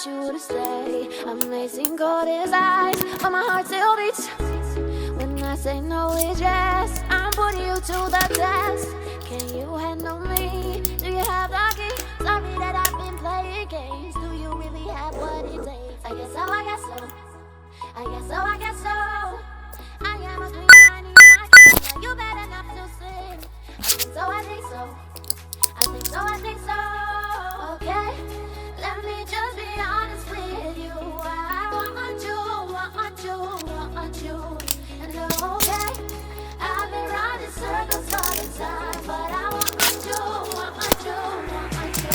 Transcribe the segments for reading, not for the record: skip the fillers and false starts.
want you to stay. Amazing gold is eyes, but my heart still beats. When I say no, it's yes. I'm putting you to the test. Can you handle me? Do you have the key? Sorry that I've been playing games. Do you really have what it takes? I guess so, I guess so. I guess so, I guess so. I am a queen, I need my king. Now you better not to sin. I think so, I think so. I think so, I think so. Okay, let me just be honest with you. I want you, want you, want you. And okay, I've been running circles all the time, but I want you, want you, want you.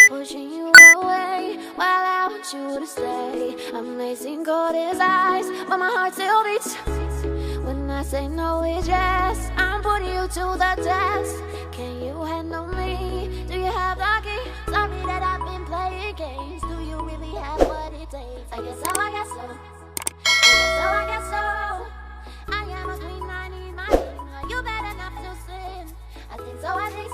Pushing you away while I want you to stay. Amazing gold is eyes, but my heart still beats. When I say no, it's yes. I'm putting you to the test. Can you handle me? Do you have the key? Sorry that I've been playing games. Do you really have what it takes? I guess so, I guess so. I guess so, I guess so. I am a queen, I need my king. You better not to sin. I think so, I think so.